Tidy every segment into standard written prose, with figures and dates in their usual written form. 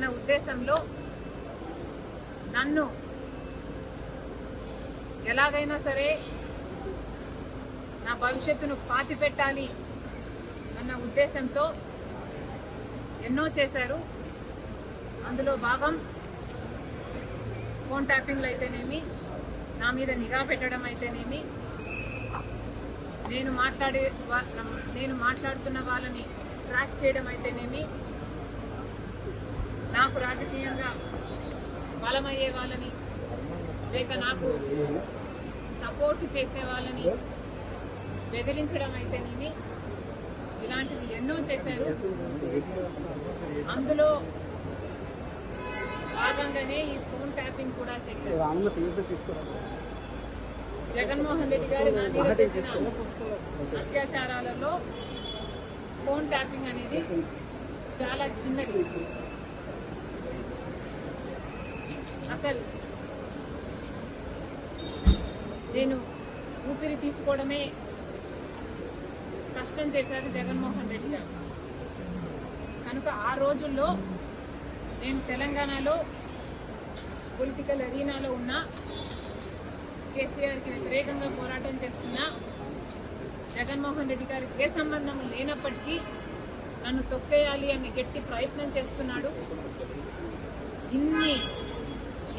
అన్న ఉద్దేశంలో నన్ను ఎలాగైనా సరే నా భవిష్యత్తును పాతి పెట్టాలి అన్న ఉద్దేశంతో ఎన్నో చేశారు. అందులో భాగం ఫోన్ ట్యాపింగ్లు అయితేనేమి, నా మీద నిఘా పెట్టడం అయితేనేమి, నేను మాట్లాడుతున్న వాళ్ళని ట్రాక్ చేయడం అయితేనేమి, నాకు రాజకీయంగా బలమయ్యే వాళ్ళని లేక నాకు సపోర్ట్ చేసే వాళ్ళని బెదిరించడం అయితేనేమి, ఇలాంటివి ఎన్నో చేశారు. అందులో భాగంగానే ఈ ఫోన్ ట్యాపింగ్ కూడా చేశారు. జగన్మోహన్ రెడ్డి గారు నా మీద చేసిన అత్యాచారాలలో ఫోన్ ట్యాపింగ్ అనేది చాలా చిన్నది. అసలు నేను ఊపిరి తీసుకోవడమే కష్టం చేశారు జగన్మోహన్ రెడ్డి గారు. కనుక ఆ రోజుల్లో నేను తెలంగాణలో పొలిటికల్ అరీనాలో ఉన్న కేసీఆర్కి వ్యతిరేకంగా పోరాటం చేస్తున్న జగన్మోహన్ రెడ్డి గారికి ఏ సంబంధం లేనప్పటికీ నన్ను తొక్కేయాలి అని గట్టి ప్రయత్నం చేస్తున్నాడు.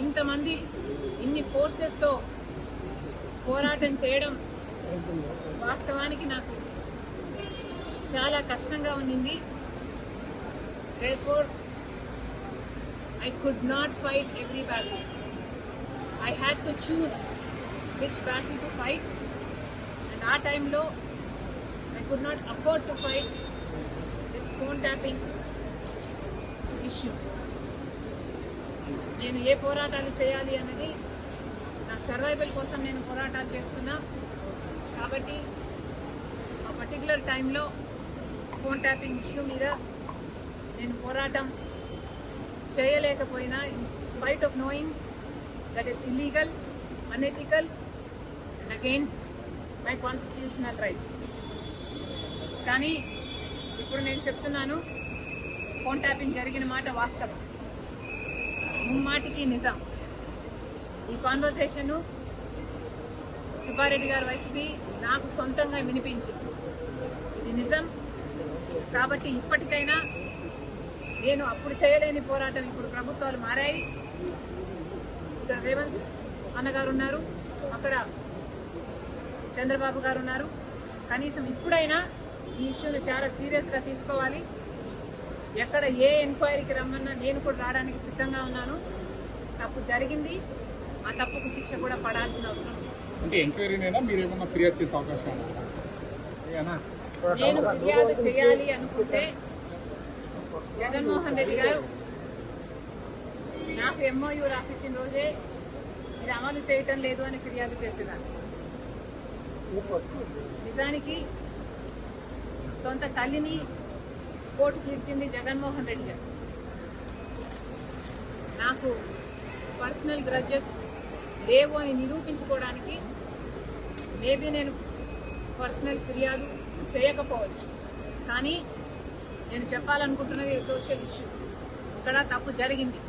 ఇంతమంది ఇన్ని ఫోర్సెస్తో పోరాటం చేయడం వాస్తవానికి నాకు చాలా కష్టంగా ఉన్నింది. Therefore, I could not fight every battle. I had to choose which battle to fight, and our time low, I could not afford to fight this phone tapping issue. నేను ఏ పోరాటాలు చేయాలి అన్నది నా సర్వైవల్ కోసం నేను పోరాటాలు చేస్తున్నా. కాబట్టి ఆ పర్టికులర్ టైంలో ఫోన్ ట్యాపింగ్ ఇష్యూ మీద నేను పోరాటం చేయలేకపోయినా, in spite of knowing that is illegal, unethical and against my constitutional rights. కానీ ఇప్పుడు నేను చెప్తున్నాను, ఫోన్ ట్యాపింగ్ జరిగిన మాట వాస్తవం, ముమ్మాటికి నిజం. ఈ కాన్వర్సేషను సుబ్బారెడ్డి గారు వైసీపీ నాకు సొంతంగా వినిపించింది. ఇది నిజం. కాబట్టి ఇప్పటికైనా నేను అప్పుడు చేయలేని పోరాటం ఇప్పుడు ప్రభుత్వాలు మారాయి. ఇక్కడ రేవంత్ అన్నగారు ఉన్నారు, అక్కడ చంద్రబాబు గారు ఉన్నారు. కనీసం ఇప్పుడైనా ఈ ఇష్యూని చాలా సీరియస్గా తీసుకోవాలి. ఎక్కడ ఏ ఎంక్వైరీకి రమ్మన్నా నేను కూడా రావడానికి సిద్ధంగా ఉన్నాను. తప్పు జరిగింది, ఆ తప్పుకు శిక్ష కూడా పడాల్సిన అవసరం. అంటే ఎంక్వైరీనైనా మీరు ఏమన్నా ఫిర్యాదు చేసే అవకాశం? నేను ఫిర్యాదు చేయాలి అనుకుంటే జగన్మోహన్ రెడ్డి గారు నాకు ఎంఓయూ రాసిచ్చిన రోజే ఇది అమలు చేయటం లేదు అని ఫిర్యాదు చేసేదాన్ని. నిజానికి సొంత తల్లిని కోర్టుకి ఇచ్చింది జగన్మోహన్ రెడ్డి గారు. నాకు పర్సనల్ గ్రడ్జెస్ లేవు అని నిరూపించుకోవడానికి మేబీ నేను పర్సనల్ ఫిర్యాదు చేయకపోవచ్చు. కానీ నేను చెప్పాలనుకుంటున్నది సోషల్ ఇష్యూ. ఇక్కడ తప్పు జరిగింది.